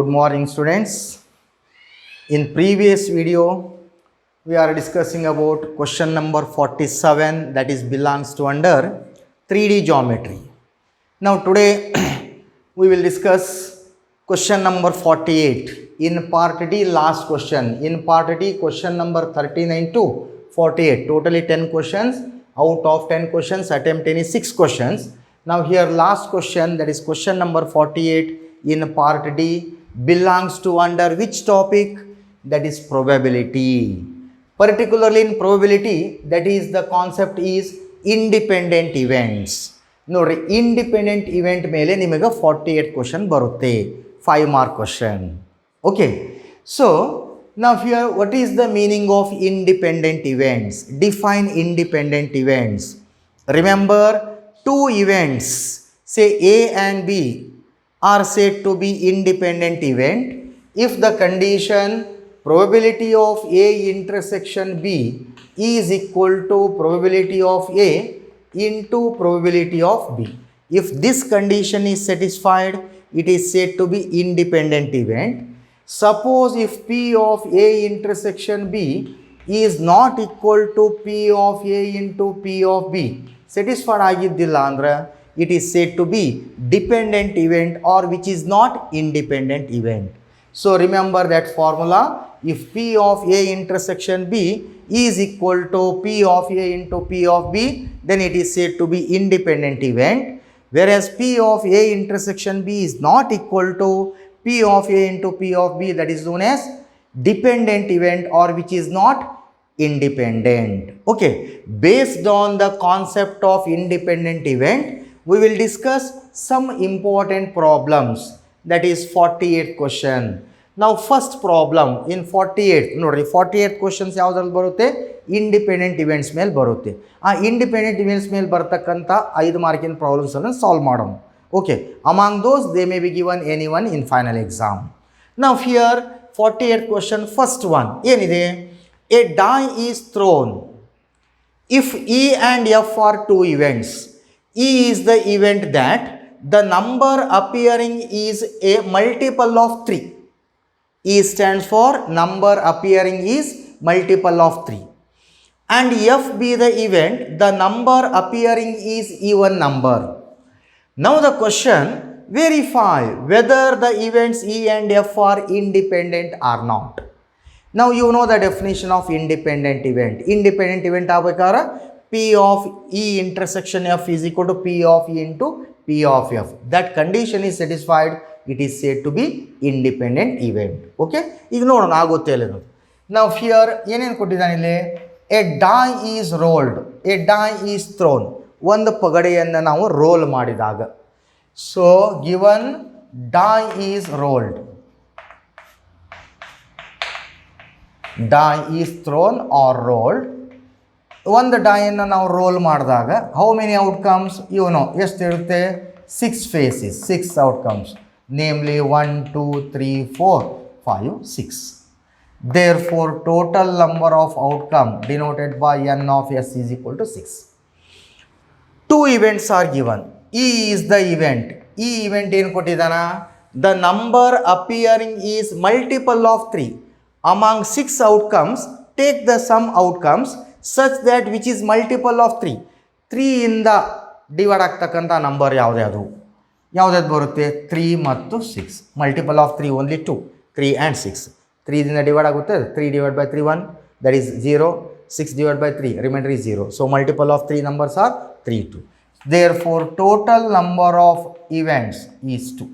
Good morning, students. In previous video we are discussing about question number 47, that is belongs to under 3D geometry. Now today we will discuss question number 48 in part D, last question. In part D, question number 39 to 48, totally 10 questions. Out of 10 questions, attempt any 6 questions. Now here last question, that is question number 48 in part D, belongs to under which topic? That is probability. Particularly in probability, that is the concept is independent events. ನೋಡ್ರಿ, independent event ಮೇಲೆ ನಿಮಗೆ 48 question ಬರುತ್ತೆ, 5 mark question. Okay, so now here what is the meaning of independent events? Define independent events. Remember, two events, say A and B, are said to be independent event if the condition probability of A intersection B is equal to probability of A into probability of B. If this condition is satisfied, it is said to be independent event. Suppose if P of A intersection B is not equal to P of A into P of B, satisfied ಆಗಿದ್ದಿಲ್ಲ ಅಂದ್ರೆ it is said to be dependent event or which is not independent event. So remember that formula. If P of A intersection B is equal to P of A into P of B, then it is said to be independent event. Whereas P of A intersection B is not equal to P of A into P of B, that is known as dependent event or which is not independent. Okay, based on the concept of independent event, we will discuss some important problems, that is 48 question. Now first problem in 48, ನೋಡ್ರಿ 48 questions ಯಾವುದ್ರಲ್ಲಿ ಬರುತ್ತೆ? Independent events ಮೇಲೆ ಬರುತ್ತೆ. ಆ independent events ಮೇಲೆ ಬರ್ತಕ್ಕಂಥ 5 ಮಾರ್ಕಿನ problems ಅನ್ನು solve ಮಾಡೋಣ. Okay, among those they may be given anyone in final exam. Now here 48 question, first one ಏನಿದೆ? A die is thrown if E and F are two events. E is the event that the number appearing is a multiple of 3. E stands for number appearing is multiple of 3. And F be the event the number appearing is even number. Now the question, verify whether the events E and F are independent or not. Now you know the definition of independent event. Independent event agಬೇಕಾದ್ರೆ P of E intersection F is equal to P of E into P of F. That condition is satisfied, it is said to be independent event. Okay, ಈಗ ನೋಡೋಣ ಆಗುತ್ತೆ ಇಲ್ಲ. Now here ಏನೇನು ಕೊಟ್ಟಿದ್ದಾನೆ ಇಲ್ಲಿ? A die is rolled, a die is thrown. ಒಂದು ಪಗಡೆಯನ್ನು ನಾವು roll ಮಾಡಿದಾಗ, so given die is rolled, die is thrown or rolled. ಒಂದು ಡಾಯನ್ನು ನಾವು ರೋಲ್ ಮಾಡಿದಾಗ ಹೌ ಮೆನಿ ಔಟ್ಕಮ್ಸ್? ಎಷ್ಟಿರುತ್ತೆ? 6 faces, 6 outcomes, namely 1 2 3 4 5 6. Therefore total number of outcome denoted by n of s is equal to 6. Two events are given. E is the event. E event ಏನು ಕೊಟ್ಟಿದ್ದಾನ? The number appearing is multiple of 3. Among 6 outcomes, take the sum outcomes such that which is multiple of 3. 3 ಇಂದ divide ಆಗ್ತಕ್ಕಂಥ number ಯಾವುದ್ಯಾವುದು ಬರುತ್ತೆ? 3 ಮತ್ತು 6. Multiple of 3 only 2, 3 and 6. 3 ದಿಂದ divide ಆಗುತ್ತೆ, 3 divide by 3 1, that is 0. 6 divided by 3, remainder is 0. So multiple of 3 numbers are 3, 2. Therefore total number of events is 2.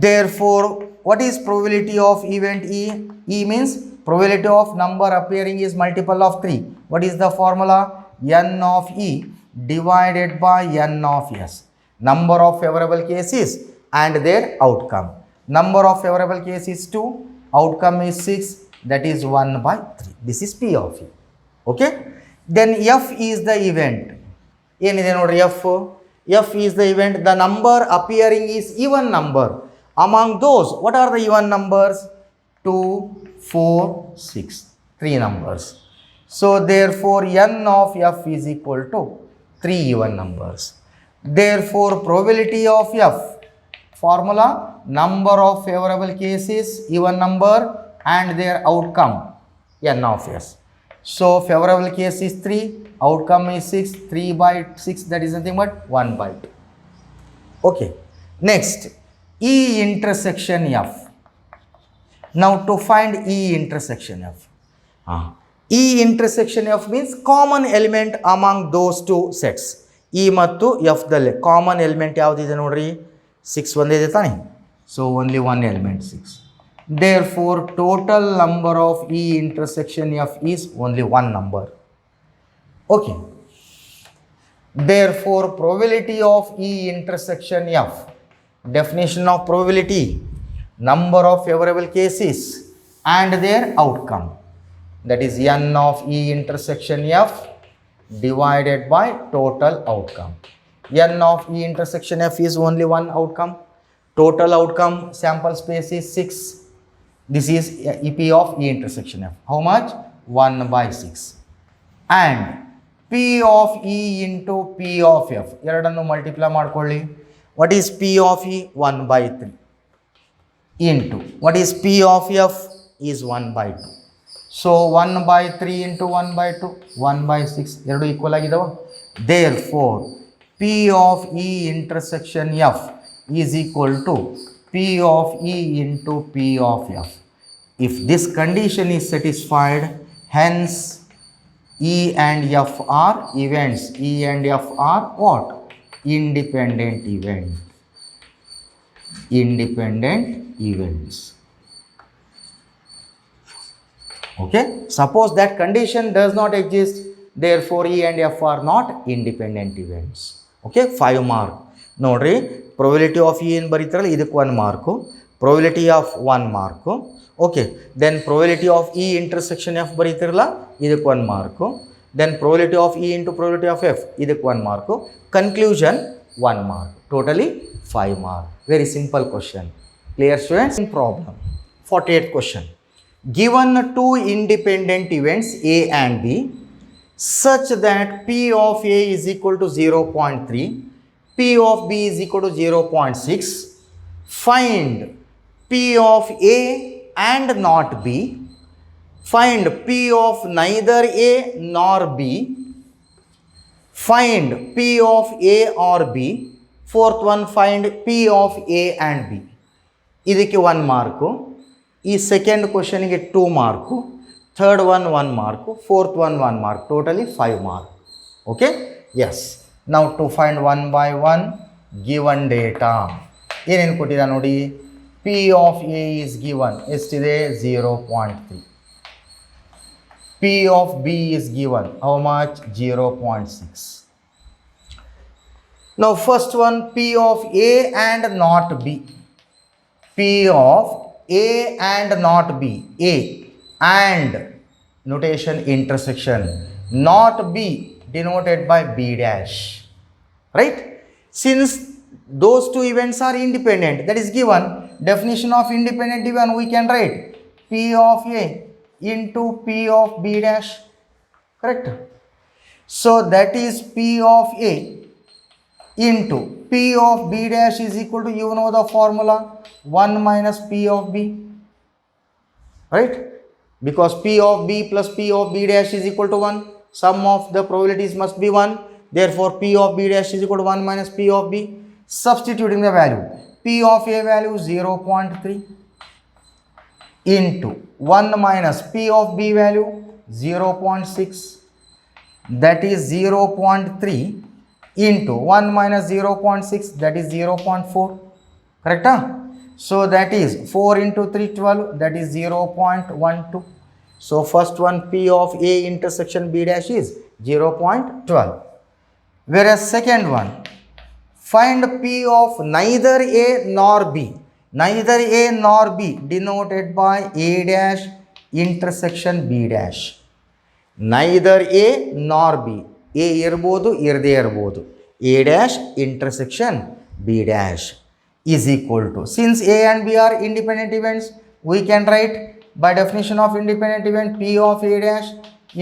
Therefore what is probability of event E? E means probability of number appearing is multiple of 3. What is the formula? N of E divided by N of S. Number of favorable cases and their outcome. Number of favorable cases is 2, outcome is 6, that is 1 by 3. This is P of E. Okay, then F is the event. ಏನಿದೆ ನೋಡ್ರಿ F? F is the event the number appearing is even number. Among those, what are the even numbers? 2 4 6, 3 numbers. So therefore n of F is equal to 3 even numbers. Therefore probability of F, formula number of favorable cases, even number, and their outcome, n of s. So favorable case is 3, outcome is 6, 3 by 6, that is nothing but 1 by 2. Okay. Next, E intersection F. Now to find E intersection F. E intersection F means common element among those two sets. E ಮತ್ತು F ದಲ್ಲಿ common element ಯಾವುದಿದೆ ನೋಡ್ರಿ, 6 ಒಂದೇ ಇದೆ ತಾನೆ. So only one element 6. Therefore total number of E intersection F is only one number. Okay. Therefore probability of E intersection F, definition of probability, number of favorable cases and their outcome, that is n of E intersection F divided by total outcome. N of E intersection F is only one outcome. Total outcome sample space is 6. This is EP of E intersection F. How much? 1 by 6. And P of E into P of F. ಎರಡನ್ನು multiply ಮಾಡ್ಕೊಳ್ಳಿ. What is P of E? 1 by 3. Into what is P of F? Is 1 by 2. So 1 by 3 into 1 by 2, 1 by 6, ಎರಡು equal ಆಗಿದಾವ. Therefore P of E intersection F is equal to P of E into P of F. If this condition is satisfied, hence E and F are events. E and F are what? Independent event. Independent events. Okay. Suppose that condition does not exist, therefore E and F are not independent events. Okay. 5 mark. ನೋಡ್ರಿ, probability of E ಏನು ಬರೀತಾರಲ್ಲ ಇದಕ್ಕೆ 1 mark, probability of 1 mark. Okay. Then probability of E intersection F ಬರೀತಿರಲ್ಲ ಇದಕ್ಕೆ 1 mark. Then probability of E into probability of F ಇದಕ್ಕೆ 1 mark. Conclusion 1 mark. Totally 5 mark. Very simple question. Clear students? Problem. 48th question. Given two independent events A and B such that P of A is equal to 0.3, P of B is equal to 0.6, find P of A and not B, find P of neither A nor B, find P of A or B, fourth one find P of A and B. ಇದಕ್ಕೆ 1 mark. ಈ second ಕ್ವಶನಿಗೆ 2 mark, third one 1 mark, fourth one 1 mark, totally 5 mark. Okay. Yes. ನಾವು to find 1 by 1 given data ಏನೇನು ಕೊಟ್ಟಿದ್ದ ನೋಡಿ. P of A is given ಎಷ್ಟಿದೆ 0.3. P of B is given how much 0.6. Now first one P of A and not B. P of A and not B. A and notation intersection, not B denoted by B dash, right? Since those two events are independent, that is given. Definition of independent event we can write P of A into P of B dash, correct? So that is P of A into P of B dash is equal to, you know the formula, 1 minus P of B, right? Because P of B plus P of B dash is equal to 1, sum of the probabilities must be 1, therefore P of B dash is equal to 1 minus P of B. Substituting the value, P of A value 0.3 into 1 minus P of B value 0.6, that is 0.3 into 1 minus 0.6, that is 0.4, correct? So that is 4 into 3 12, that is 0.12. So first one P of A intersection B dash is 0.12. Whereas second one, find P of neither A nor B. Neither A nor B denoted by A dash intersection B dash. Neither A nor B. A ಇರ್ಬೋದು ಇರದೇ ಇರ್ಬೋದು. A dash intersection B dash is equal to, since A and B are independent events, we can write by definition of independent event P of A dash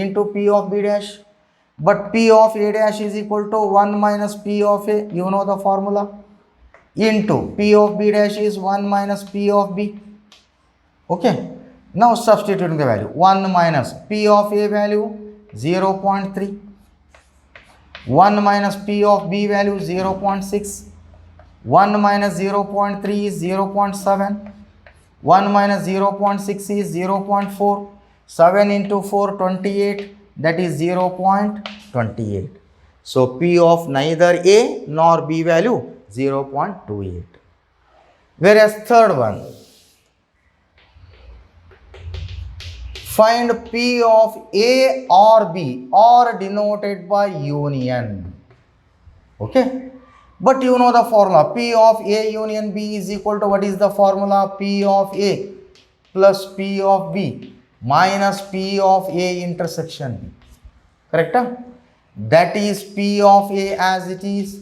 into P of B dash. But P of A dash is equal to 1 minus P of A, you know the formula. into P of B dash is 1 minus P of B. Okay. Now substituting the value. 1 minus P of A value 0.3. 1 minus P of B value 0.6. 1 minus 0.3 is 0.7. 1 minus 0.6 is 0.4. 7 into 4, 28. That is 0.28. So P of neither A nor B value 0.28. Whereas third one, find P of A or B or denoted by union. Okay. But you know the formula. P of A union B is equal to, what is the formula? P of A plus P of B minus P of A intersection B. Correct? That is P of A as it is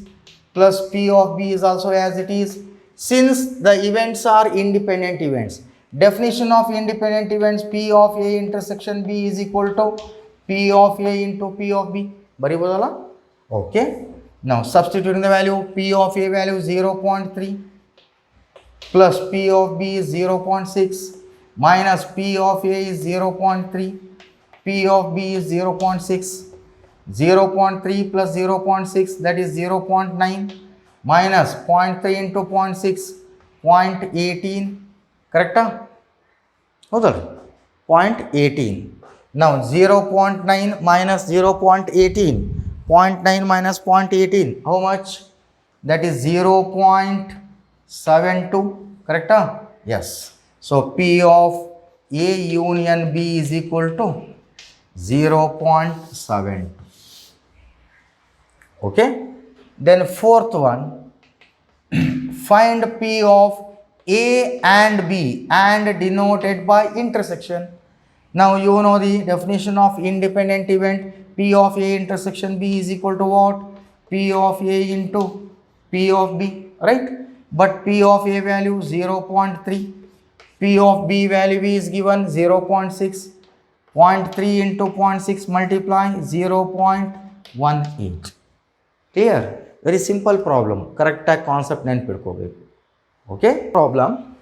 plus P of B is also as it is. Since the events are independent events, definition of independent events, P of A intersection B is equal to P of A into P of B. Baribodala? Okay. Now substituting the value, P of A value 0.3 plus P of B is 0.6 minus P of A is 0.3, P of B is 0.6, 0.3 plus 0.6, that is 0.9 minus 0.3 into 0.6, 0.18, correct? Hold 0.18. Now 0.9 minus 0.18. 0.9 minus 0.18, how much? That is 0.72, correct? Yes. So P of A union B is equal to 0.7. Okay. Then fourth one, find P of A and B and denoted by intersection. Now you know the definition of independent event. P of A intersection B is equal to what? P of A into P of B, right? But P of A value 0.3, P of B value is given 0.6, 0.3 into 0.6 multiply 0.18. Clear? Very simple problem. Correct concept ನೆನಪಿಟ್ಕೋಬೇಕು. Okay? Problem.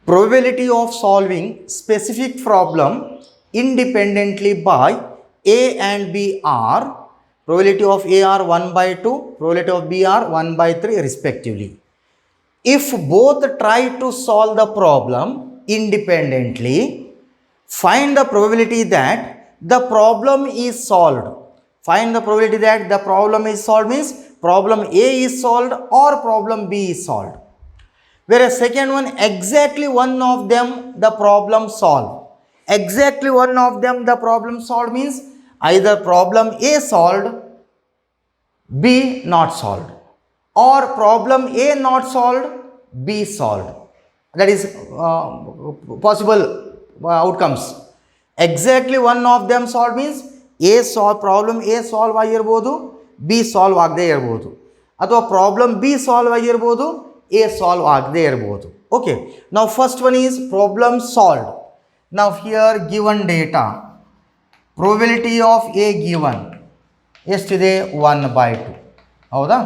Probability of solving specific problem independently by A and B are, probability of A are 1 by 2, probability of B are 1 by 3 respectively. If both try to solve the problem independently, find the probability that the problem is solved. Find the probability that the problem is solved means problem A is solved or problem B is solved. Whereas second one, exactly one of them the problem solved. Exactly one of them the problem solved means either problem A solved, B not solved, or problem A not solved, B solved. That is possible outcomes. Exactly one of them solved means A solve, problem A solve ಆಗಿರಬಹುದು, B solve ಆಗದೇ ಇರಬಹುದು, ಅಥವಾ problem B solve ಆಗಿರಬಹುದು, A solve ಆಗದೇ ಇರಬಹುದು. Okay, now first one is problem solved. Now here given data, probability of A given ಎಷ್ಟಿದೆ 1 by 2, ಹೌದಾ?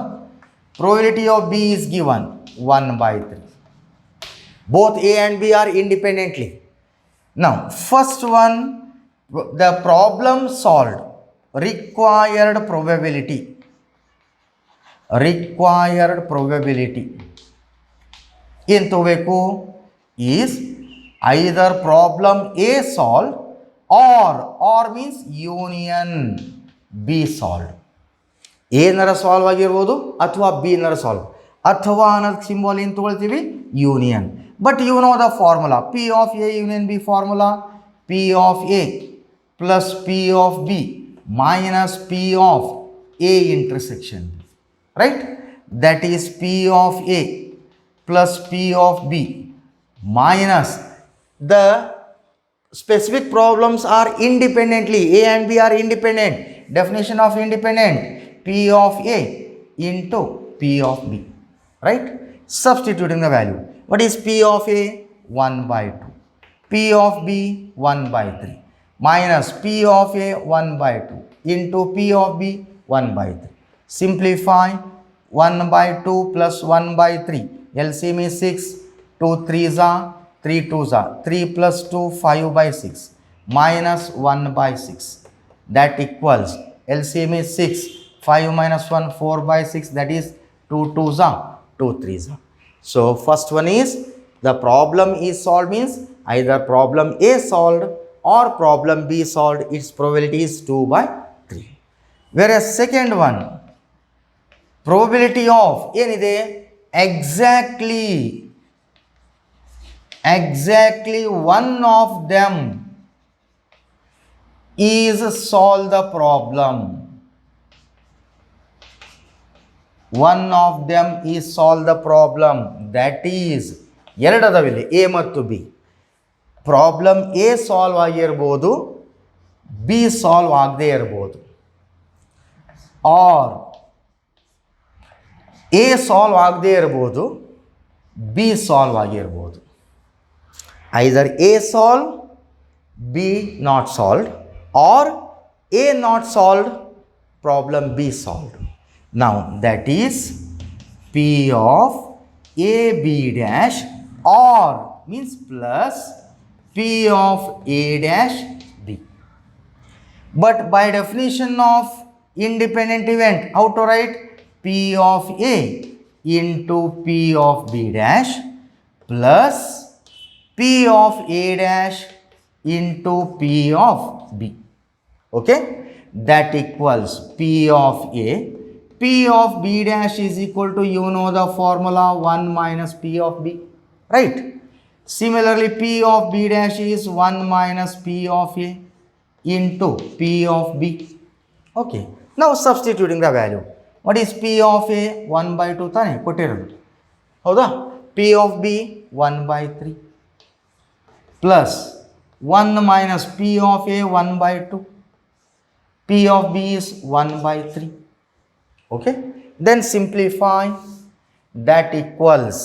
Probability of B is given 1 by 3. Both A and B are independently. Now first one, the problem solved, required probability ಏನು ತಗೋಬೇಕು is either problem A solved or means union B solved. A ನರ solve ಆಗಿರ್ಬೋದು ಅಥವಾ B ನರ solve, ಅಥವಾ ಅನ್ನೋದು symbol ಏನು ತಗೊಳ್ತೀವಿ union. But you know the formula P of A union B formula P of A plus P of B minus P of A intersection B, right? That is P of A plus P of B minus the specific problems are independently, A and B are independent. Definition of independent, P of A into P of B, right? Substituting the value. What is P of A? 1 by 2. P of B 1 by 3 minus P of A 1 by 2 into P of B 1 by 3. Simplify. 1 by 2 plus 1 by 3. LCM is 6. 2 3s are 3 2s are 3 plus 2 5 by 6 minus 1 by 6. That equals LCM is 6. 5 minus 1 4 by 6. That is 2 2s are 2 3s are. So first one is the problem is solved means either problem A solved or problem B solved. Its probability is 2 by 3. Whereas second one, probability of ಏನಿದೆ exactly one of them is solve the problem. One of them is solve the problem. That is ಎರಡದವಿಲ್ಲ A ಮತ್ತು B. Problem A solve ಆಗಿರ್ಬೋದು, B solve ಆಗದೇ ಇರ್ಬೋದು, R A solve ಆಗದೇ ಇರ್ಬೋದು, B solve ಆಗಿರ್ಬೋದು. Either A solve, B not solved, or A not solved, problem B solved. Now that is P of A B dash or means plus P of A dash B. But by definition of independent event, how to write? P of A into P of B dash plus P of A dash into P of B. Okay? That equals P of A. P of B dash is equal to, you know the formula, 1 minus P of B, right? Similarly, P of B dash is 1 minus P of A into P of B. Okay. Now substituting the value. What is P of A? 1 by 2 ತಾನೆ ಕೊಟ್ಟಿರೋದು ಹೌದಾ? P of B 1 by 3 plus 1 minus P of A 1 by 2. P of B is 1 by 3. Okay, then simplify. That equals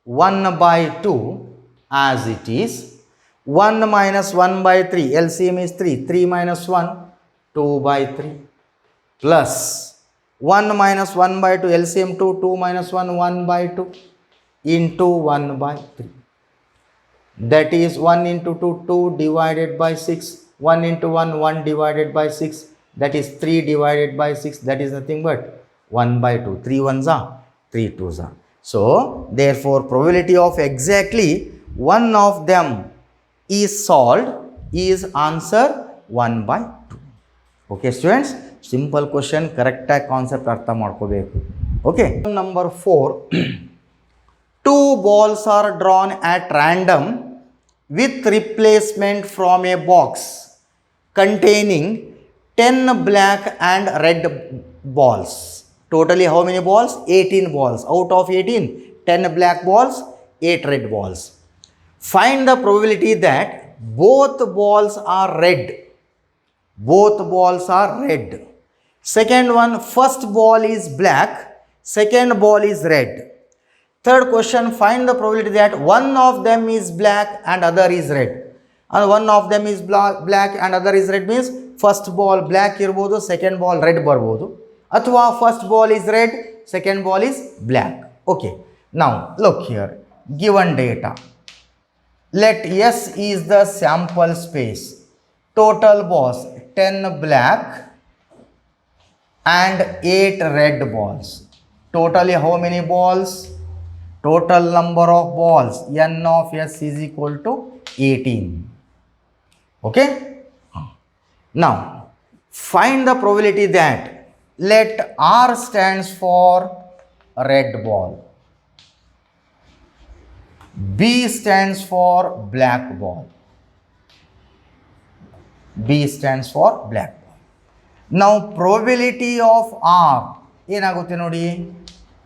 1 by 2 as it is. 1 minus 1 by 3, LCM is 3. 3 minus 1, 2 by 3 plus 1 minus 1 by 2, LCM 2. 2 minus 1, 1 by 2 into 1 by 3. That is 1 into 2, 2 divided by 6. 1 into 1, 1 divided by 6. That is 3 divided by 6. That is nothing but 1 by 2. 3 1s are 3 2s are. So therefore probability of exactly one of them is solved is answer 1 by 2. Okay students, simple question, correct concept artha ಮಾಡ್ಕೋಬೇಕು. Okay, number 4. Two balls are drawn at random with replacement from a box containing 10 black and red balls. Totally how many balls? 18 balls. Out of 18, 10 black balls, 8 red balls. Find the probability that both balls are red. Both balls are red. Second one, first ball is black, second ball is red. Third question, find the probability that one of them is black and other is red. And one of them is black and other is red means first ball black ಇರ್ಬೋದು, second ball red ಬರ್ಬೋದು, ಅಥವಾ first ball is red, second ball is black. Okay, now look here, given data, let S is the sample space, total balls 10 black and 8 red balls. Totally how many balls? Total number of balls N of S is equal to 18. Okay, now find the probability that, let R stands for red ball, B stands for black ball, B stands for black ball. Now probability of R ಏನಾಗುತ್ತೆ ನೋಡಿ,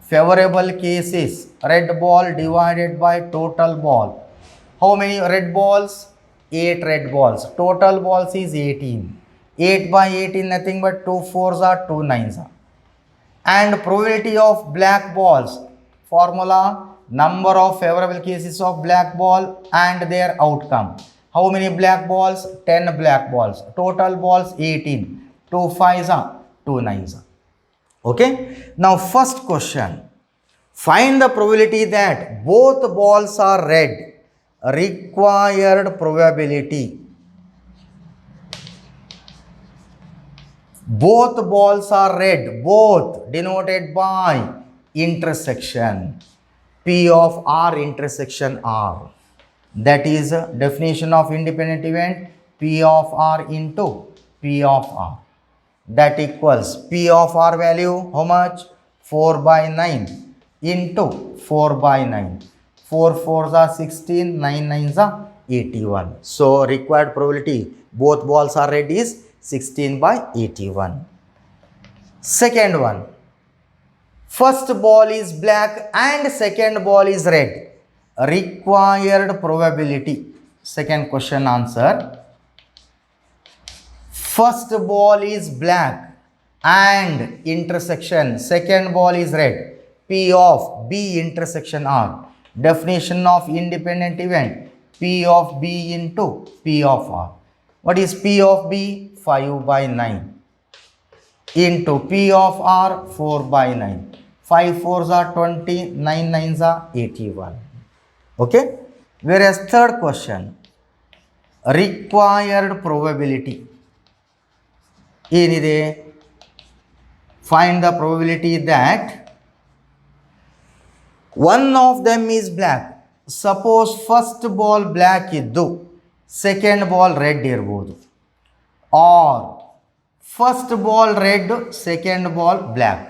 favorable cases red ball divided by total ball. How many red balls? 8 red balls. Total balls is 18. 8 by 18 nothing but 2 4s are 2 9s are. And probability of black balls, formula, number of favorable cases of black ball and their outcome. How many black balls? 10 black balls. Total balls 18. 2 5s are 2 9s are. Okay, now first question, find the probability that both balls are red. Required probability, both balls are red, both denoted by intersection P of R intersection R. That is definition of independent event, P of R into P of R. That equals P of R value how much? 4 by 9 into 4 by 9. 4 4s are 16, 9 9s are 81. So required probability both balls are red is 16 by 81. Second one, first ball is black and second ball is red. Required probability, second question answer, first ball is black and intersection second ball is red, P of B intersection R. Definition of independent event, P of B into P of R. What is P of B? 5 by 9 into P of R 4 by 9. 5 4s are 20, 9 9s are 81. Okay, whereas third question, required probability ಏನಿದೆ? Find the probability that one of them is black. Suppose first ball black iddu second ball red irbodu, or first ball red second ball black,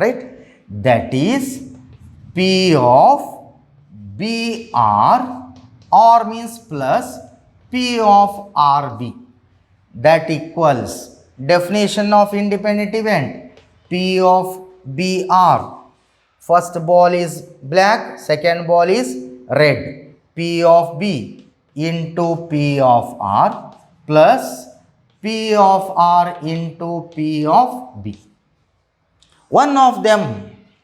right? That is P of BR, R means plus P of RB. That equals definition of independent event, P of BR, first ball is black second ball is red, P of B into P of R plus P of R into P of B. One of them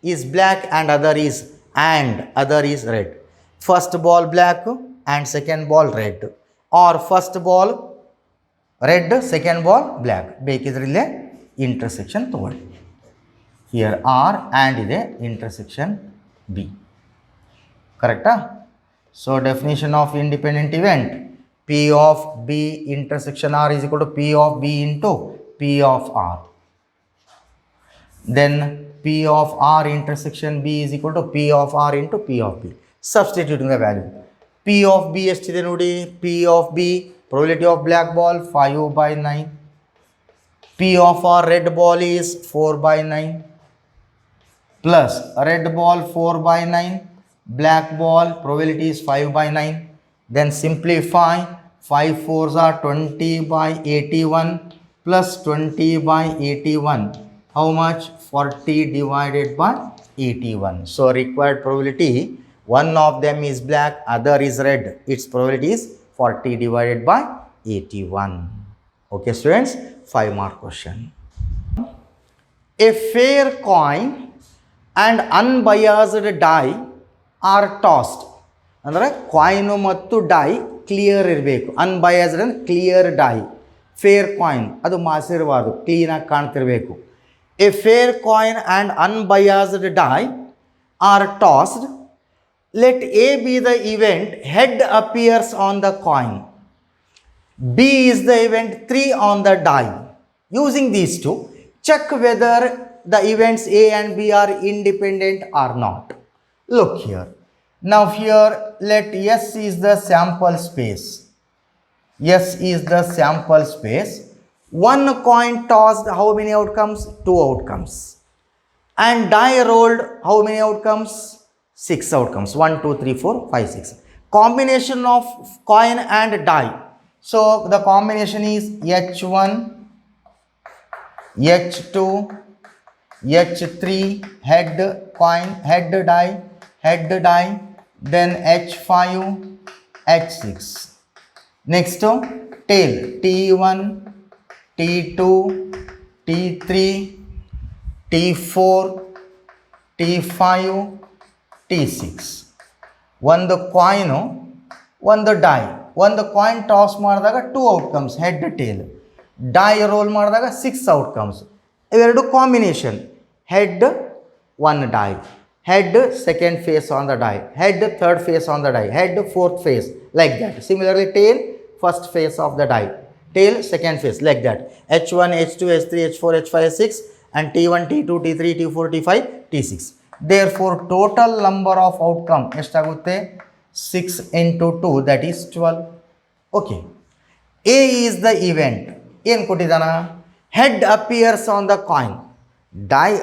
is black and other is red. First ball black and second ball red, or first ball red second ball black. ಬೇಕಿದ್ರಿಲ್ಲೇ intersection ತಗೊಳ್ಳಿ. Here are and ಇದೆ intersection B. ಕರೆಕ್ಟಾ? So definition of independent event, P of B intersection R is equal to P of B into P of R. Then P of R intersection B is equal to P of R into P of B. Substituting the value. P of B ಎಷ್ಟಿದೆ ನೋಡಿ? P of B probability of black ball 5 by 9. P of R red ball is 4 by 9 plus red ball 4 by 9, black ball probability is 5 by 9. Then simplify, 5 4s are 20 by 81 plus 20 by 81. How much? 40 divided by 81. So required probability, one of them is black, other is red. Its probability is 40 divided by 81. Okay students, 5 mark question. A fair coin and unbiased die are tossed. ಅಂದರೆ coin ಮತ್ತು die clear ಇರಬೇಕು. Unbiased ಅಂದರೆ clear die. Fair coin ಅದು ಮಾಸಿರಬಾರ್ದು, ಕ್ಲೀನಾಗಿ ಕಾಣ್ತಿರಬೇಕು. A fair coin and unbiased die are tossed. Let A be the event head appears on the coin. B is the event 3 on the die. Using these two, check whether the events A and B are independent or not. Look here. Now here let S is the sample space. S is the sample space. One coin tossed, how many outcomes? 2 outcomes. And die rolled, how many outcomes? 6 outcomes. 1 2 3 4 5 6. Combination of coin and die. So the combination is H1 H2 H3 head coin head die, then H5 H6. Next tail T1 T2 T3 T4 T5 T6. ಒಂದು coin ಒಂದು dye. ಒಂದು coin toss ಮಾಡಿದಾಗ 2 outcomes head tail. Die roll ಮಾಡಿದಾಗ 6 outcomes. ಇವೆರಡು combination. head one die, head second face on the die, head third face on the die, head fourth face, like that. Similarly, tail first face of the die, tail second face, like that. H1, H2, H3, H4, H5, H6 and T1, T2, T3, T4, T5, T6. Therefore, total number of outcome estagutte 6 into 2, that is 12. Okay. A is the event. ಏನು ಕೊಟ್ಟಿದ್ದಾನ? Head appears on the coin. Die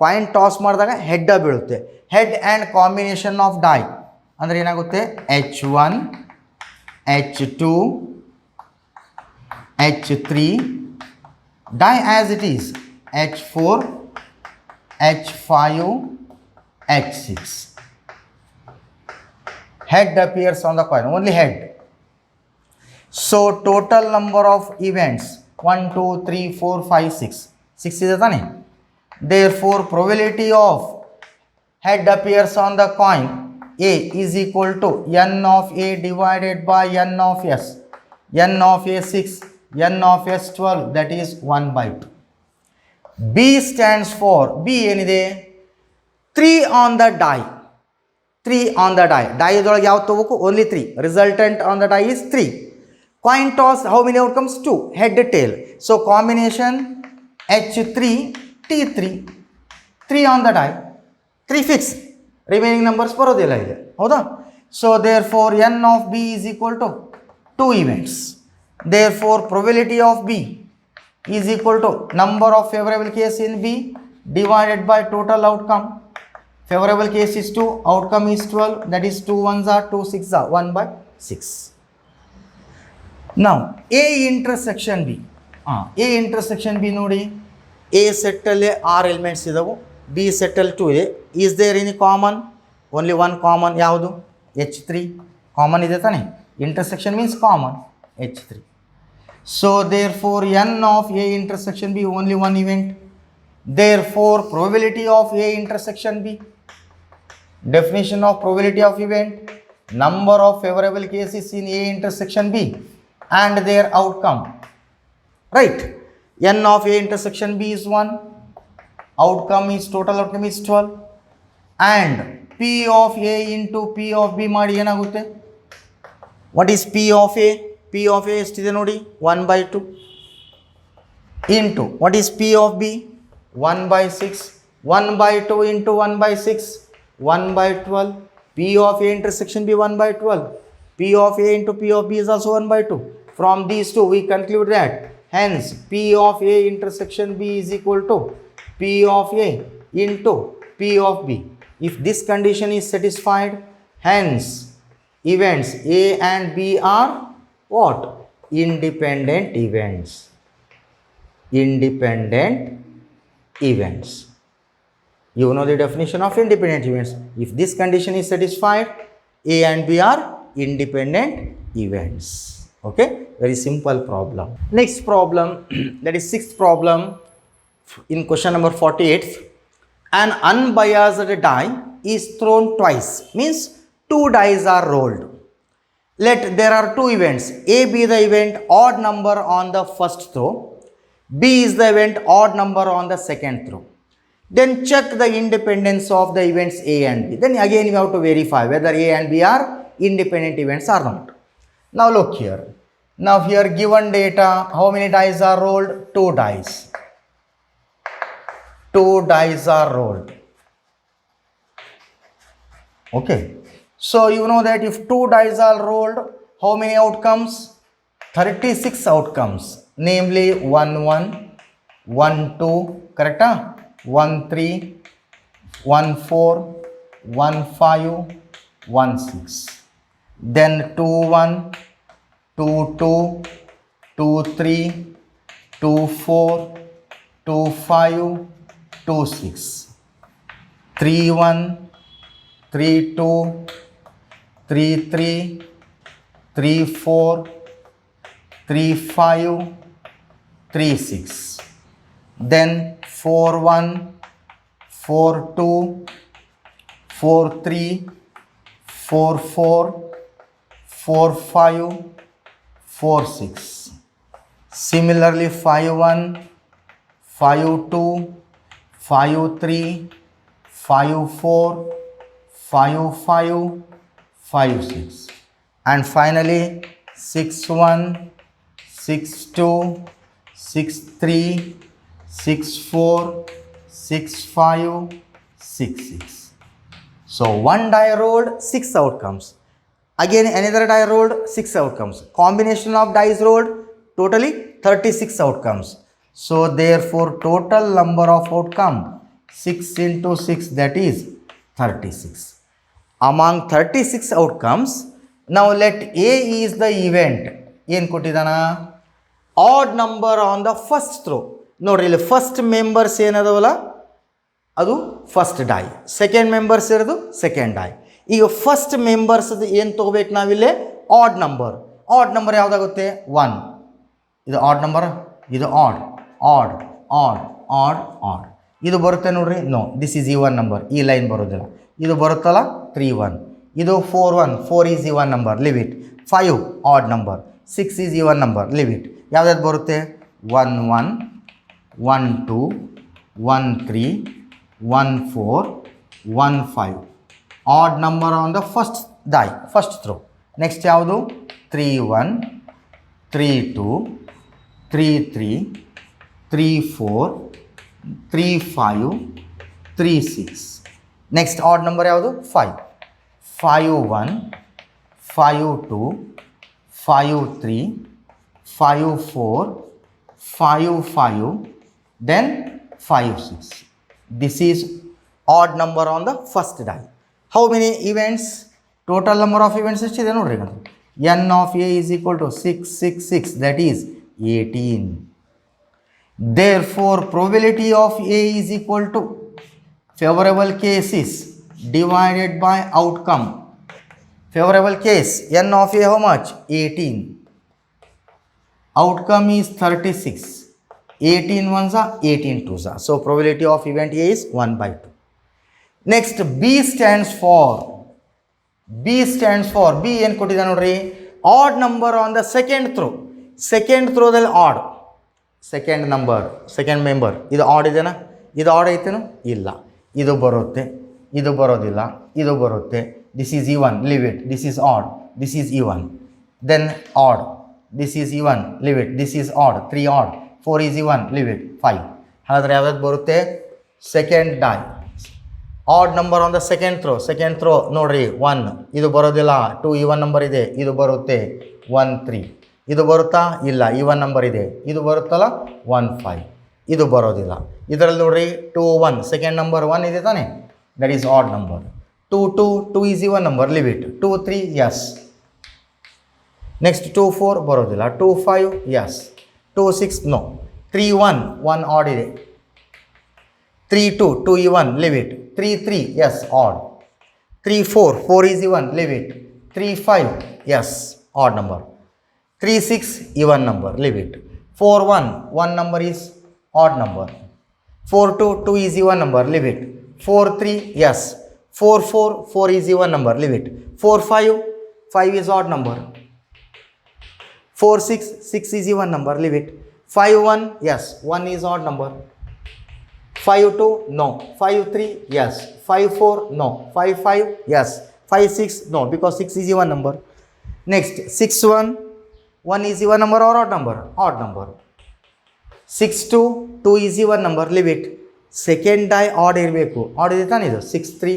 coin toss ಮಾಡಿದಾಗ head ಬೀಳುತ್ತೆ. Head and combination of die ಅಂದರೆ ಏನಾಗುತ್ತೆ? H1, H2, H3, die as it is H4, H5, H6. Head appears on the coin, only head. So total number of events 1, 2, 3, 4, 5, 6. 6 is the name. Therefore, probability of head appears on the coin A is equal to n of A divided by n of S. N of A 6, n of S 12, that is 1 by 2. B stands for, B ಏನಿದೆ? 3 on the die. 3 on the die. Die ಇದೊಳಗೆ ಯಾವ್ದು ತಗೋಬೇಕು? Only 3. Resultant on the die is 3. Coin toss, how many outcomes? 2. Head tail. So combination H3, T3. 3 on the die. 3 fix. Remaining numbers ಬರೋದಿಲ್ಲ ಇದೆ. ಹೌದಾ? So therefore n of B is equal to 2 events. Therefore probability of B is equal to number of favorable case in B divided by total outcome. Favorable case is 2, outcome is 12, that is 2 1s are 2 6s are 1 by 6. Now A intersection B. A intersection B ನೋಡಿ, A ಸೆಟ್ಟಲ್ಲಿ 6 elements ಇದಾವೆ, B ಸೆಟ್ಟಲ್ಲಿ 2 ಇದೆ. Is there any common? Only one common. ಯಾವುದು? H3 common ಇದೆ ತಾನೆ. Intersection means common H3. So therefore n of A intersection B only one event. Therefore probability of A intersection B, definition of probability of event, number of favorable cases in A intersection B and their outcome, right? N of A intersection B is 1, outcome is, total outcome is 12, and P of A into P of B ಮಾಡಿ ಏನಾಗುತ್ತೆ? What is P of A? P of A ಎಷ್ಟಿದೆ ನೋಡಿ? 1 by 2 into what is P of B? 1 by 6. 1 by 2 into 1 by 6, 1 by 12. P of A intersection B 1 by 12. P of A into P of B is also 1 by 2. From these two we conclude that hence P of A intersection B is equal to P of A into P of B. If this condition is satisfied, hence events A and B are what? Independent events. Independent events. You know the definition of independent events. If this condition is satisfied, A and B are independent events. Okay, very simple problem. Next problem, that is sixth problem in question number 48. An unbiased die is thrown twice, means 2 dice are rolled. Let there are 2 events. A be the event odd number on the first throw, B is the event odd number on the second throw. Then check the independence of the events A and B. Then again you have to verify whether A and B are independent events or not. Now look here. Now here given data, how many dice are rolled? 2 dice. 2 dice are rolled. Okay. So you know that if 2 dice are rolled, how many outcomes? 36 outcomes. Namely 1 1, 1 2, correct? 1 3, 1 4, 1 5, 1 6. Then 2 1, 2 2, 2 3, 2 4, 2 5, 2 6. 3 1, 3 2, 3 3, 3 4, 3 5, 3 6. Then 4 1, 4 2, 4 3, 4 4, 4 5, 4 6. Similarly 5 1, 5 2, 5 3, 5 4, 5 5, 5 6, and finally 6 1, 6 2, 6 3, 6 4, 6 5, 6 6. So one die rolled, 6 outcomes. Again another die rolled, 6 outcomes. Combination of dice rolled, totally 36 outcomes. So therefore total number of outcome 6 into 6, that is 36. Among 36 outcomes, now let A is the event. ಏನು ಕೊಟ್ಟಿದ್ದಾನ? Odd number on the first throw. ನೋಡ್ರಿ ಇಲ್ಲಿ first members ಏನದವಲ್ಲ ಅದು first die, second members ಇರೋದು second die. ಈಗ first members ಏನು ತೊಗೋಬೇಕು ನಾವಿಲ್ಲಿ? Odd number. ಆಡ್ ನಂಬರ್ ಯಾವುದಾಗುತ್ತೆ? 1. ಇದು ಆಡ್ ನಂಬರ್, ಇದು odd odd odd odd odd. ಇದು ಬರುತ್ತೆ ನೋಡ್ರಿ. No, this is even number. ಈ ಲೈನ್ ಬರೋದಿಲ್ಲ. ಇದು ಬರುತ್ತಲ್ಲ 3 1. ಇದು 4 1, 4 is even number, leave it. 5 odd number, 6 is even number, leave it. ಯಾವ್ದಾದ್ರು ಬರುತ್ತೆ? 1 1, 1 2, 1 3, 1 4, 1 5. Odd number on the first die, first throw. Next ಯಾವುದು? 3 1, 3 2, 3 3, 3 4, 3 5, 3 6. ನೆಕ್ಸ್ಟ್ ಆಡ್ ನಂಬರ್ ಯಾವುದು? 5. 5 1, 5 2, 5 3, 5 4, 5 5, then 5 6. This is odd number on the first die. How many events? Total number of events ಎಷ್ಟಿದೆ ನೋಡ್ರಿ. n of a is equal to 6 6 6, that is 18. Therefore probability of a is equal to favorable cases divided by outcome. Favorable case, n of a how much? 18. Outcome is 36. 18 ones are 18 twos are. So probability of event A is 1/2. Next, B stands for. B stands for. B ಏನು ಕೊಟ್ಟಿದ್ದ ನೋಡ್ರಿ? Odd number on the second throw. Second ಥ್ರೋದಲ್ಲಿ odd, second number, second member. ಇದು odd ಇದೆನಾ? ಇದು add ಐತೇನು? ಇಲ್ಲ. ಇದು ಬರುತ್ತೆ, ಇದು ಬರೋದಿಲ್ಲ, ಇದು ಬರುತ್ತೆ. This is even, leave it. This is odd, this is even. Then odd, this is even, leave it. This is odd, 3 odd, 4 is even, leave it, 5. ಹಾಗಾದರೆ ಯಾವ್ದು ಬರುತ್ತೆ? Second die. Odd number on the second throw. Second throw ನೋಡ್ರಿ 1, ಇದು ಬರೋದಿಲ್ಲ. 2 even number ಇದೆ, ಇದು ಬರುತ್ತೆ 1 3. ಇದು ಬರುತ್ತಾ? ಇಲ್ಲ, ಈವನ್ ನಂಬರ್ ಇದೆ. ಇದು ಬರುತ್ತಲ್ಲ 1 5. ಇದು ಬರೋದಿಲ್ಲ. ಇದರಲ್ಲಿ ನೋಡ್ರಿ 2 1, ಸೆಕೆಂಡ್ ನಂಬರ್ 1 ಇದೆ ತಾನೆ, that is odd number. 2 2, 2 is even number, leave it. 2 3, yes. Next 2 4 ಬರೋದಿಲ್ಲ. 2 5, ಯಸ್. 2 6, ನೋ. 3 1, 1 ಆಡ್ ಇದೆ. 3 2, 2 even, leave it. 3 3, yes, odd. 3 4, 4 is even, leave it. 3 5, yes, odd number. 3 6, even number, leave it. 4 1, 1 number is odd number. 4 2, 2 is even number, leave it. 4 3, yes. 4 4, 4 is even number, leave it. 4 5, 5 is odd number. 4 6, 6 is even number, leave it. 5 1, yes, 1 is odd number. 5 2, no. 5 3, yes. 5 4, no. 5 5, yes. 5 6, no, because 6 is even number. Next, 6 1, 1 is even number or odd number? Odd number. 6 2, 2 is even number, leave it. Second die odd ಇರಬೇಕು. Add ಇದೆ ತಾನೆ ಇದು. 6 3,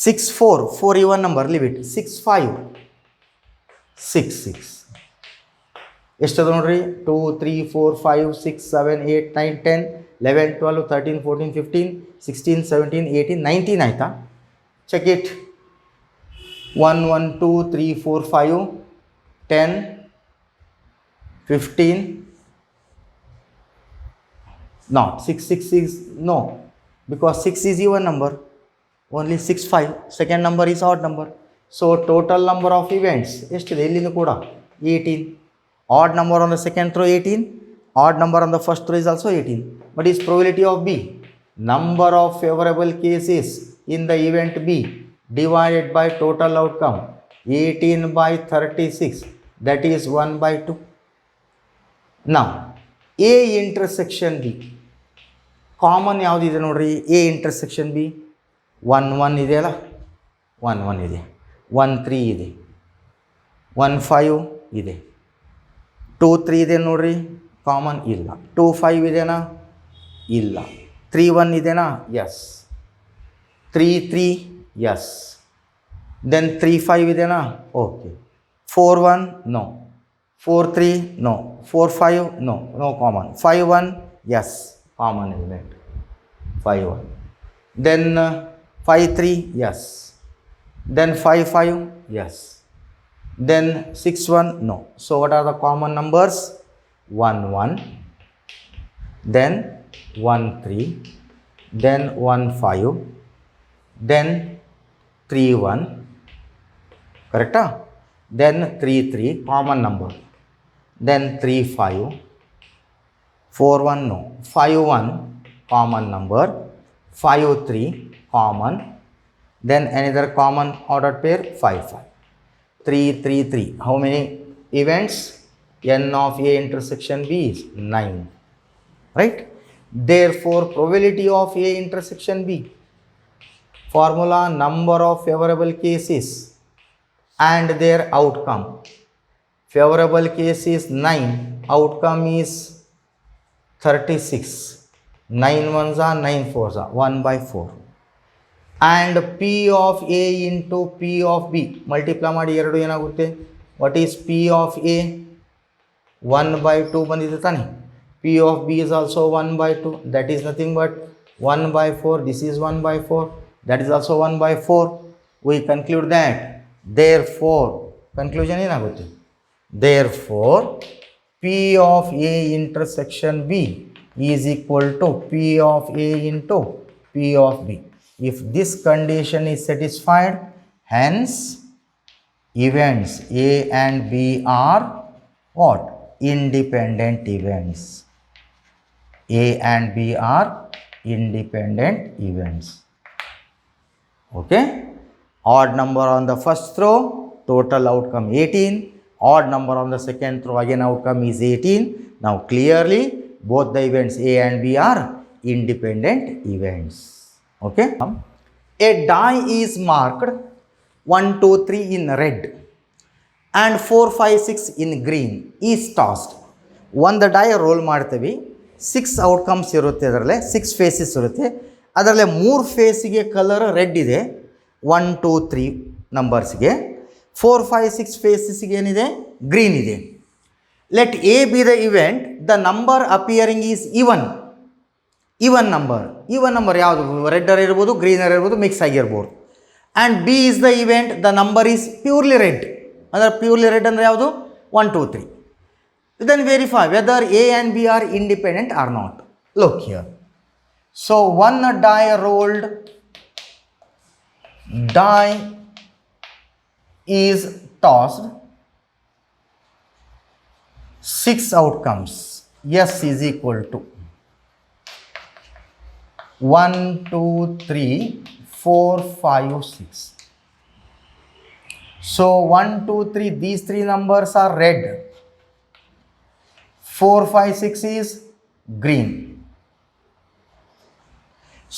6 4, 4 even number, leave it. 6 5, 6 6. ಎಷ್ಟದು ನೋಡ್ರಿ? 2 3 4 5 6 7 8 9 10 11 12 13 14 15 16 17 18 19 ಆಯ್ತಾ? Check it. 1 1 2 3 4 5 10 15. Not 6 6 6, no, because 6 is even number, only 6 5, second number is odd number. So total number of events ಎಷ್ಟಿದೆ ಇಲ್ಲಿಂದ ಕೂಡ 18. Odd number on the second throw 18, odd number on the first throw is also 18. What is probability of B? Number of favorable cases in the event B divided by total outcome, 18 by 36, that is 1/2. Now A intersection B. Common ಯಾವುದಿದೆ ನೋಡ್ರಿ, A intersection B. 1 1 ಇದೆಯಲ್ಲ, 1 1 ಇದೆ, 1 3 ಇದೆ, 1 5 ಇದೆ, 2 3 ಇದೆ ನೋಡ್ರಿ, common ಇಲ್ಲ. 2 5 ಇದೆನಾ? ಇಲ್ಲ. 3 1 ಇದೆನಾ? ಎಸ್. 3 3 ಎಸ್. ದೆನ್ 3 5 ಇದೆನಾ? Okay. 4 1 no. 4 3 no. 4 5 no, no common. 5 1 yes, common element 5 1. Then 5 3 yes. Then 5 5 yes. Then 6 1 no. So what are the common numbers? 1 1, then 1 3, then 1 5, then 3 1, correct? Then 3 3 common number, then 3 5, 4 1 no, 5 1 common number, 5 3 common, then another common ordered pair 5 5, 3 3 3. How many events? N of A intersection B is 9, right? Therefore probability of A intersection B, formula number of favorable cases and their outcome. Favorable case is 9, outcome is 36. 9 ones are 9 fours are 1 by 4. And P of A into P of B, multiply ಮಾಡಿ ಎರಡು ಏನಾಗುತ್ತೆ? What is P of A? 1 by 2 ಬಂದಿದೆ ತಾನೆ. P of B is also 1 by 2, that is nothing but 1 by 4. This is 1 by 4, that is also 1 by 4. We conclude that therefore, conclusion ಏನಾಗುತ್ತೆ? Therefore P of A intersection B is equal to P of A into P of B. If this condition is satisfied, hence events A and B are what? Independent events. A and B are independent events. Okay? Odd number on the first row, total outcome 18. Odd number on the second row, again outcome is 18. Now clearly both the events A and B are independent events. Okay? A die is marked 1 2 3 in red and 4 5 6 in green is tossed. ಒಂದು dye roll ಮಾಡ್ತೀವಿ, 6 outcomes ಇರುತ್ತೆ, ಅದರಲ್ಲೇ 6 phases ಇರುತ್ತೆ. ಅದರಲ್ಲೇ 3 ಫೇಸಿಗೆ colour red ಇದೆ, 1 2 3 ನಂಬರ್ಸ್ಗೆ. 4 5 6 ಫೇಸಸ್ಗೆ ಏನಿದೆ? Green ಇದೆ. Let A B the event, the number appearing is even. Even number ಯಾವುದು? ರೆಡ್ಡರ್ ಇರ್ಬೋದು, ಗ್ರೀನರ್ ಇರ್ಬೋದು, ಮಿಕ್ಸ್ ಆಗಿರ್ಬೋದು. And B is the event, the number is purely red. ಅಂದರೆ ಪ್ಯೂರ್ಲಿ ರೆಡ್ ಅಂದರೆ ಯಾವುದು? 1 2 3. Then verify whether A and B are independent or not. Look here. So one die rolled, die is tossed, 6 outcomes. S is equal to 1 2 3 4 5 6. So 1 2 3, these 3 numbers are red. 4 5 6 is green.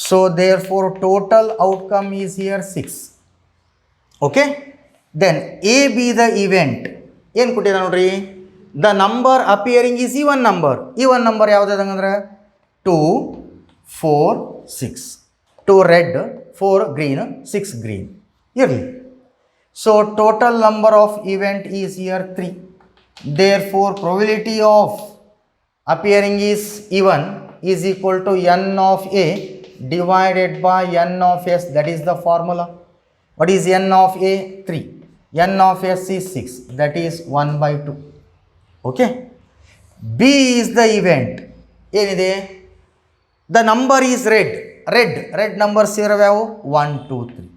So therefore total outcome is here 6. Okay? Then A be the event. ಏನು ಕೊಟ್ಟಿದ ನೋಡ್ರಿ? The number appearing is even number. Even number ಯಾವುದಂದ್ರೆ 2 4 6. 2 red, 4 green, 6 green. ಇರಲಿ. So total number of event is here 3. Therefore probability of appearing is even is equal to n of A divided by n of S. That is the formula. What is n of A? 3. n of S is 6. That is 1 by 2. Okay? B is the event. ಏನಿದೆ? The number is red. Red numbers ಇರವ್ಯಾವು? 1 2 3.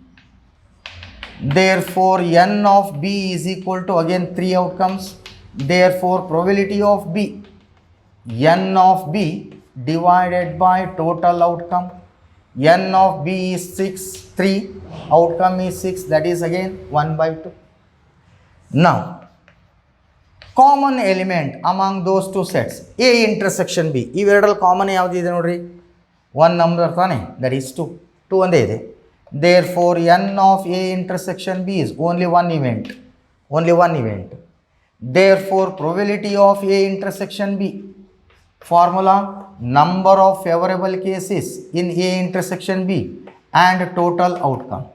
Therefore n of B is equal to, again 3 outcomes. Therefore probability of B, n of B divided by total outcome. n of B is 6 3, outcome is 6, that is again 1 by 2. Now common element among those two sets, A intersection B. ಇವೆರಡರಲ್ಲಿ common ಯಾವುದಿದೆ ನೋಡ್ರಿ? 1 number ತಾನೆ, that is 2. 2 ಒಂದೇ ಇದೆ. Therefore n of A intersection B is only one event. Only one event. Therefore probability of A intersection B, formula number of favorable cases in A intersection B and total outcome.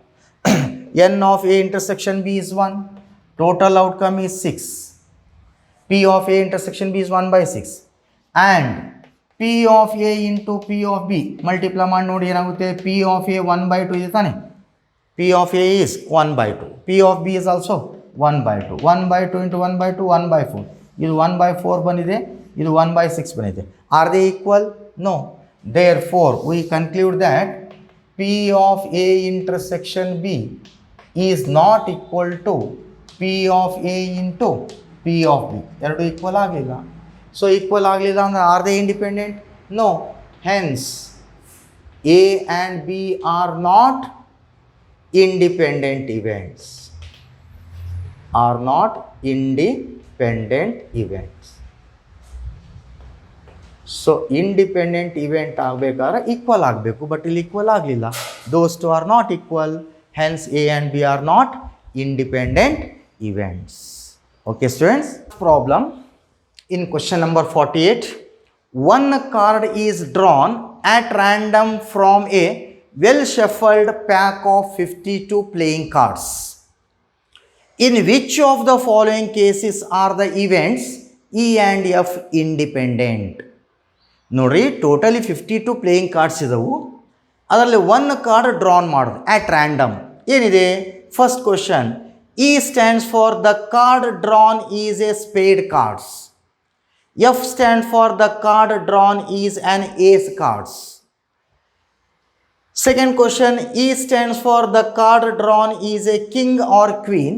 N of A intersection B is 1, total outcome is 6. P of A intersection B is 1 by 6 and P of A into P of B multiply ಮಾಡಿ ನೋಡಿ ಏನಾಗುತ್ತೆ. P of A 1 by 2 ಇದೆ ತಾನೆ. P of A is 1 by 2. P of B is also 1 by 2. 1 by 2 into 1 by 2 1 by 4. ಇದು 1 by 4 ಬಂದಿದೆ, ಇದು 1 by 6 ಬಂದಿದೆ. Are they equal? No. Therefore we conclude that P of A intersection B is not equal to P of A into P of B. ಎರಡು equal ಆಗಲಿಲ್ಲ. So equal ಆಗಲಿಲ್ಲ ಅಂದರೆ are they independent? No. Hence A and B are not independent events. Are not independent events. So independent event ಆಗಬೇಕಾದ್ರೆ equal ಆಗಬೇಕು, but ಇಲ್ಲಿ equal ಆಗಲಿಲ್ಲ. Those two are not equal, hence A and B are not independent events. Okay students, problem in question number 48, one card is drawn at random from a well shuffled pack of 52 playing cards. In which of the following cases are the events E and F independent? ನೋಡ್ರಿ, totally 52 playing cards ಇದ್ದವು, ಅದರಲ್ಲಿ 1 card drawn ಮಾಡೋದು ಆಟ್ random. ಏನಿದೆ first question, E stands for the card drawn is a spade cards. F stands for the card drawn is an ace cards. Second question, E stands for the card drawn is a king or queen.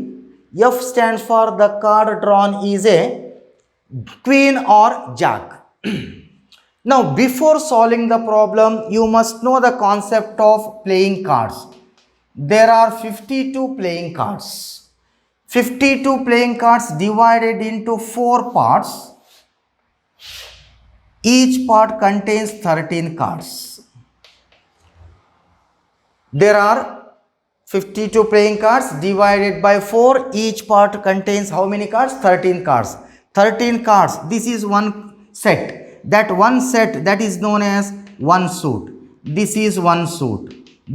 F stands for the card drawn is a queen or jack. Now before solving the problem, you must know the concept of playing cards. There are 52 playing cards. 52 playing cards divided into 4 parts. Each part contains 13 cards. There are 52 playing cards divided by 4. Each part contains how many cards? 13 cards. 13 cards. This is one set. That one set, that is known as one suit. This is one suit.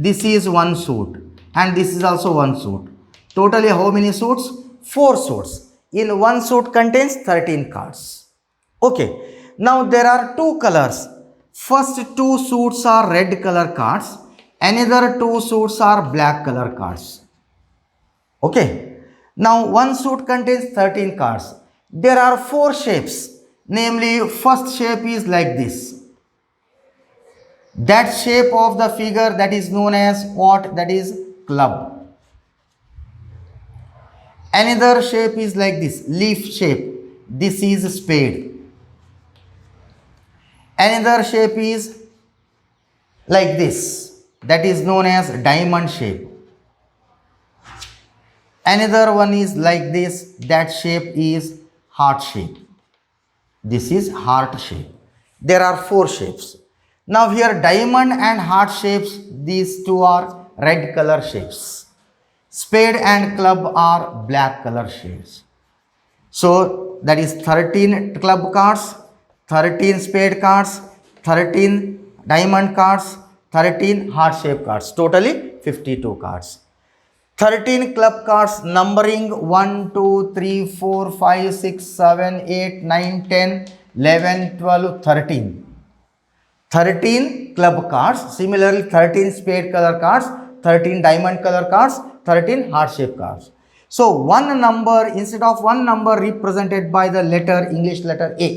This is one suit. And this is also one suit. Totally how many suits? 4 suits. In one suit contains 13 cards. Okay. Now there are 2 colors. First 2 suits are red color cards. Another 2 suits are black color cards. Okay. Now one suit contains 13 cards. There are 4 shapes. Namely, first shape is like this. That shape of the figure, that is known as what? That is club. Another shape is like this, leaf shape. This is spade. Another shape is like this, that is known as diamond shape. Another one is like this, that shape is heart shape. This is heart shape. There are 4 shapes. Now here diamond and heart shapes, these 2 are red color shapes. Spade and club are black color shapes. So that is 13 club cards, 13 spade cards, 13 diamond cards, 13 heart shape cards. Totally 52 cards. 13 club cards numbering 1, 2, 3, 4, 5, 6, 7, 8, 9, 10, 11, 12, 13. 13 club cards. Similarly 13 spade color cards, 13 diamond color cards, 13 heart shape cards. So one number, instead of one number represented by the letter, English letter A,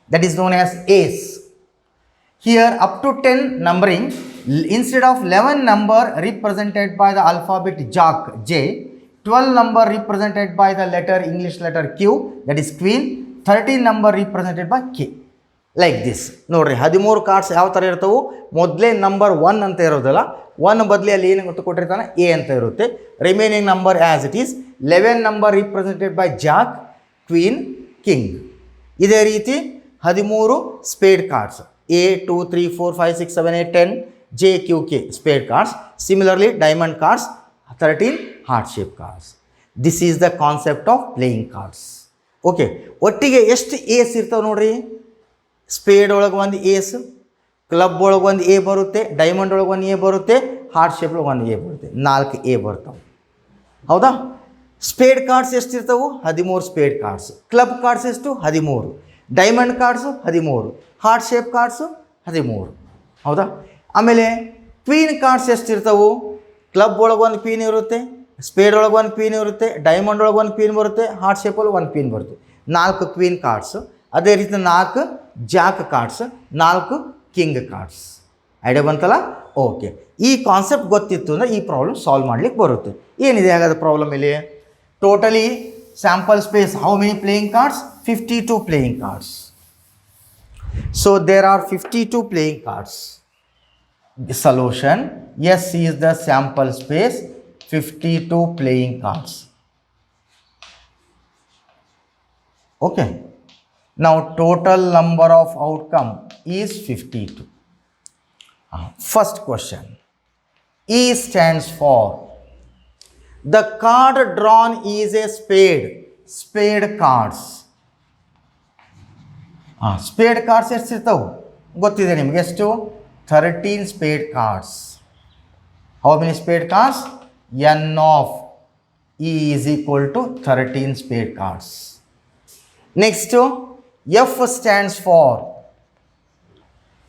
that is known as ace. Here up to 10 numbering, instead of 11 number represented by the alphabet jack, J, 12 number represented by the letter, English letter Q, that is queen, 13 number represented by K. Like this. ನೋಡ್ರಿ 13 cards ಯಾವ ಥರ ಇರ್ತವೆ, ಮೊದಲೇ number 1 ಅಂತ ಇರೋದಲ್ಲ, 1 ಬದಲಿ ಅಲ್ಲಿ ಏನು ಕೊಟ್ಟಿರ್ತಾನೆ A ಅಂತ ಇರುತ್ತೆ. Remaining number as it is 11 number represented by Jack, queen, king. ಇದೇ ರೀತಿ 13 spade cards. A 2 3 4 5 6 7 8 10 J Q K spade cards. Similarly diamond cards, 13 heart shape cards. This is the concept of playing cards. Okay, ಒಟ್ಟಿಗೆ ಎಷ್ಟು ಏಸ್ ಇರ್ತಾವೆ ನೋಡ್ರಿ. Speed ಒಳಗೆ ಒಂದು ಏಸ್, club ಒಳಗೆ ಒಂದು ಎ ಬರುತ್ತೆ, ಡೈಮಂಡ್ ಒಳಗೆ ಒಂದು ಎ ಬರುತ್ತೆ, ಹಾರ್ಟ್ ಶೇಪ್ ಒಳಗೆ ಒಂದು ಎ ಬರುತ್ತೆ, 4 ಎ ಬರ್ತಾವೆ. ಹೌದಾ? ಸ್ಪೇಡ್ ಕಾರ್ಡ್ಸ್ ಎಷ್ಟಿರ್ತಾವೆ? 13 ಸ್ಪೇಡ್ ಕಾರ್ಡ್ಸ್. ಕ್ಲಬ್ ಕಾರ್ಡ್ಸ್ ಎಷ್ಟು? 13. Diamond cards 13. Heart shape cards 13. ಹೌದಾ? ಆಮೇಲೆ ಕ್ವೀನ್ ಕಾರ್ಡ್ಸ್ ಎಷ್ಟಿರ್ತಾವೆ? ಕ್ಲಬ್ ಒಳಗೆ ಒಂದು ಕ್ವೀನ್ ಇರುತ್ತೆ, ಸ್ಪೇಡ್ ಒಳಗೆ ಒಂದು ಕ್ವೀನ್ ಇರುತ್ತೆ, ಡೈಮಂಡ್ ಒಳಗೆ ಒಂದು ಕ್ವೀನ್ ಬರುತ್ತೆ, ಹಾರ್ಟ್ ಶೇಪಲ್ಲಿ ಒಂದು ಕ್ವೀನ್ ಬರುತ್ತೆ. 4 ಕ್ವೀನ್ ಕಾರ್ಡ್ಸು. ಅದೇ ರೀತಿ 4 Jack cards, 4 king cards. Idea ಬಂತಲ್ಲ? ಓಕೆ, ಈ ಕಾನ್ಸೆಪ್ಟ್ ಗೊತ್ತಿತ್ತು ಅಂದರೆ ಈ ಪ್ರಾಬ್ಲಮ್ ಸಾಲ್ವ್ ಮಾಡ್ಲಿಕ್ಕೆ ಬರುತ್ತೆ. ಏನಿದೆ ಹಾಗಾದ್ರೆ ಪ್ರಾಬ್ಲಮ್ ಇಲ್ಲಿ? Totally sample space how many playing cards? 52 playing cards. So there are 52 playing cards. The solution, yes, is the sample space 52 playing cards. Okay. Now total number of outcome is 52. First question. E stands for the card drawn is a spade cards. Spade cards ಎಷ್ಟಿರ್ತಾವೆ ಗೊತ್ತಿದೆ ನಿಮಗೆ? ಎಷ್ಟು? 13 spade cards. How many spade cards? N of E is equal to 13 spade cards. Next F stands for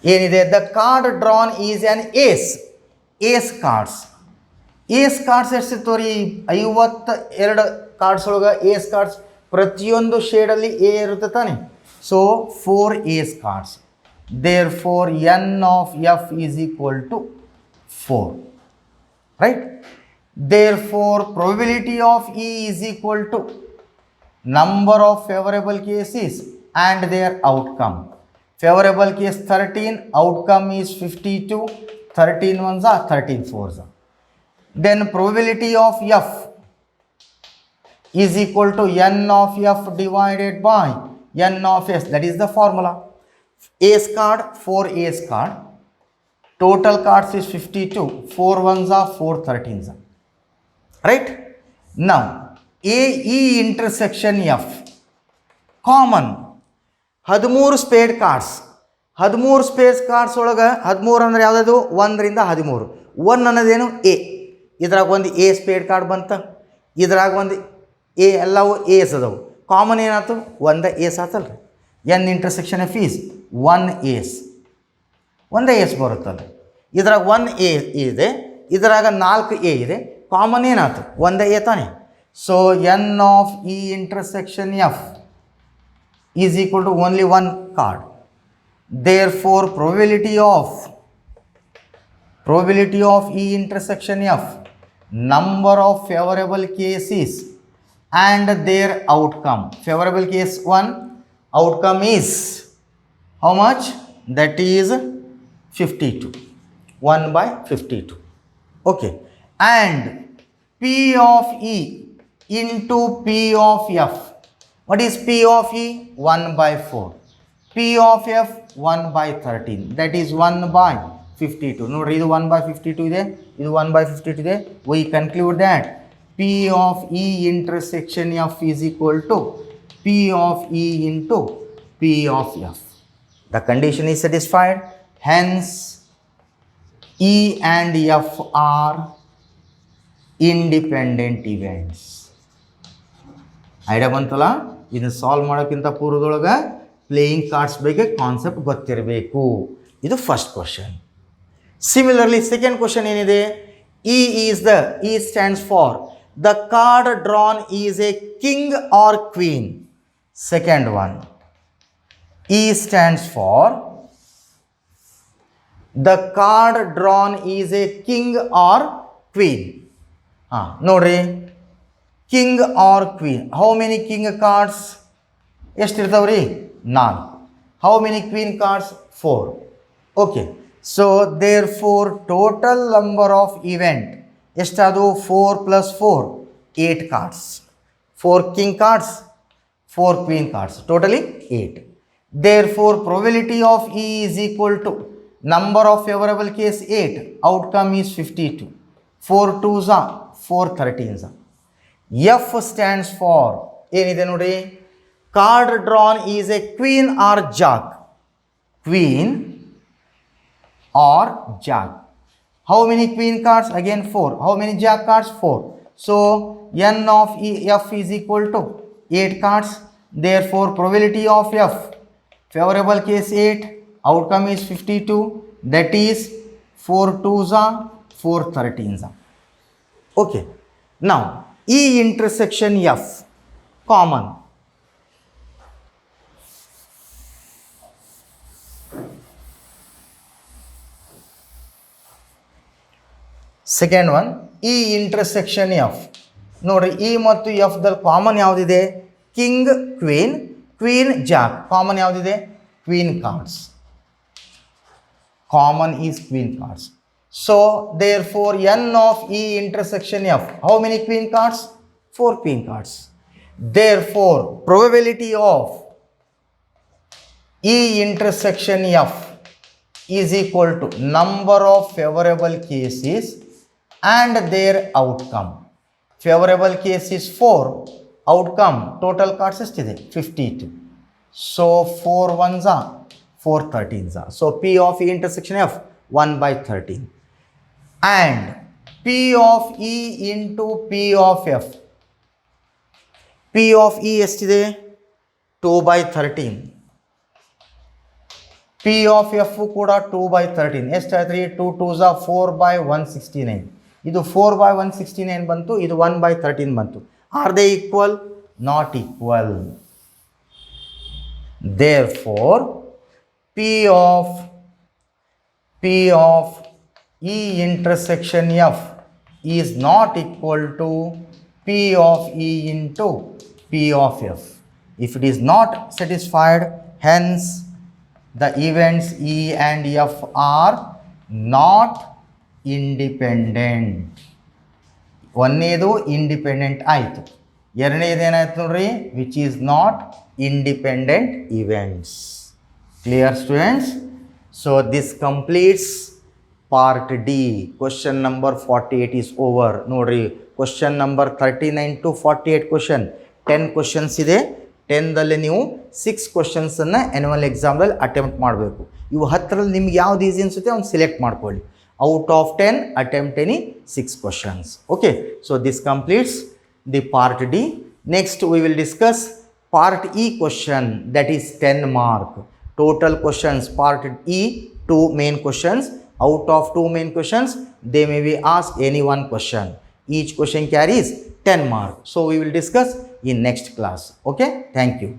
ಏನಿದೆ? The card drawn is an ace cards. Ace cards ಎಷ್ಟಿರ್ತಾವೆ ರೀ? 52 cards ಒಳಗೆ ಏಸ್ cards ಪ್ರತಿಯೊಂದು ಶೇಡಲ್ಲಿ A ಇರುತ್ತೆ ತಾನೆ. So 4 ace cards. Therefore n of f is equal to 4. Right? Therefore probability of E is equal to number of favorable cases and their outcome. Favorable case 13, outcome is 52. 13 ones are 13 fours are. Then probability of f is equal to n of f divided by n of s, that is the formula. Ace card, 4 ace card, total cards is 52, 4 ones are 4 13s are. Right? Now AE intersection F common 13 spade cards. 13 spade cards ಒಳಗೆ 13 ಅಂದರೆ ಯಾವುದದು? 1 ರಿಂದ 13. 1 ಅನ್ನೋದೇನು? A. ಇದ್ರಾಗ ಒಂದು A speed card ಬಂತ, ಇದ್ರಾಗ ಒಂದು A, ಎಲ್ಲವೂ ಏಸ್ ಅದಾವು. ಕಾಮನ್ ಏನಾಯ್ತು? 1 ಏಸ್ ಆತಲ್ಲ. ಎನ್ ಇಂಟರ್ಸೆಕ್ಷನ್ ಎಫ್ ಈಸ್ 1 ಏಸ್. 1 ಏಸ್ ಬರುತ್ತಲ್ಲ. ಇದ್ರಾಗ 1 ಎ ಇದೆ, ಇದ್ರಾಗ 4 ಎ ಇದೆ. ಕಾಮನ್ ಏನಾಯ್ತು? 1 ಎ ತಾನೆ. So n of E intersection F is equal to only 1 card. Therefore probability of E intersection F, number of favorable cases and their outcome. Favorable case 1, outcome is how much? That is 52. 1 by 52. Okay. And P of E into P of F. What is P of E? 1 by 4. P of F 1 by 13. That is 1 by 52. ನೋಡ್ರಿ, ಇದು 1 by 52 ಇದೆ, ಇದು 1 by 52 ಇದೆ. We conclude that P of E intersection F is equal to P of E into P of F. The condition is satisfied. Hence, E and F are independent events. Idea ಬಂತಲ್ಲ? ಇದನ್ನು solve ಮಾಡೋಕ್ಕಿಂತ ಪೂರ್ವದೊಳಗೆ playing cards ಬಗ್ಗೆ concept ಗೊತ್ತಿರಬೇಕು. ಇದು first question. Similarly second question ಏನಿದೆ? E stands for the card drawn is a king or queen. Second one, E stands for the card drawn is a king or queen. ನೋಡ್ರಿ, king or queen. How many king cards? ಎಷ್ಟಿರ್ತಾವ್ರಿ? 4. How many queen cards? 4. Okay. So therefore total number of event ಎಷ್ಟಾದವು? 4 plus 4, 8 cards. 4 king cards, 4 queen cards, totally 8. Therefore, probability of E is equal to number of favorable case 8, outcome is 52. 4 2s are 4 13s are. F stands for ಏನಿದೆ ನೋಡಿ, card drawn is a queen or jack. Queen or jack. How many queen cards? Again 4. How many jack cards? 4. So n of F is equal to 8 cards. Therefore, probability of F, favorable case 8, outcome is 52. That is 4 2s are 4 13s are. Okay. Now E intersection F common. Second one, E intersection F. ನೋಡ್ರಿ E ಮತ್ತು F ದಲ್ಲಿ common ಯಾವುದಿದೆ? King queen, queen jack. Common ಯಾವುದಿದೆ? Queen cards. Common is queen cards. So there four n of E intersection F. How many queen cards? 4 queen cards. Therefore, probability of E intersection F is equal to number of favorable cases and their outcome. Favorable case is 4, outcome total cards ಎಷ್ಟಿದೆ? 52. So 4 1s are 4 13s are. So P of E intersection F 1/13 and P of E into P of F. P of E ಎಷ್ಟಿದೆ? 2/13. P of F ಕೂಡ 2/13. ಎಷ್ಟಾಯ್ತು? 2 2s are 4/169. ಇದು 4/169 ಬಂತು, ಇದು 1/13 ಬಂತು. Are they equal? Not equal. Therefore, P of E intersection F is not equal to P of E into P of F. If it is not satisfied, hence the events E and F are not independent. ಒಂದನೇದು independent ಆಯಿತು, ಎರಡನೇದು ಏನಾಯ್ತು ನೋಡ್ರಿ, which is not independent events. Clear students? So this completes part D. Question number 48 is over. ನೋಡ್ರಿ, question number 39 to 48 question 10 questions ಇದೆ. 10ದಲ್ಲಿ ನೀವು 6 ಕ್ವಶನ್ಸನ್ನು annual ಎಕ್ಸಾಮ್ದಲ್ಲಿ attempt ಮಾಡಬೇಕು. ಇವು 10ರಲ್ಲಿ ನಿಮ್ಗೆ ಯಾವ್ದು ಈಸಿ ಅನಿಸುತ್ತೆ ಅವ್ನು ಸೆಲೆಕ್ಟ್ ಮಾಡ್ಕೊಳ್ಳಿ. Out of 10, attempt any 6 questions. Okay, so this completes the part D. Next we will discuss part E question, that is 10 mark. Total questions part E, 2 main questions. Out of 2 main questions, they may be asked any one question. Each question carries 10 mark. So we will discuss in next class. Okay, thank you.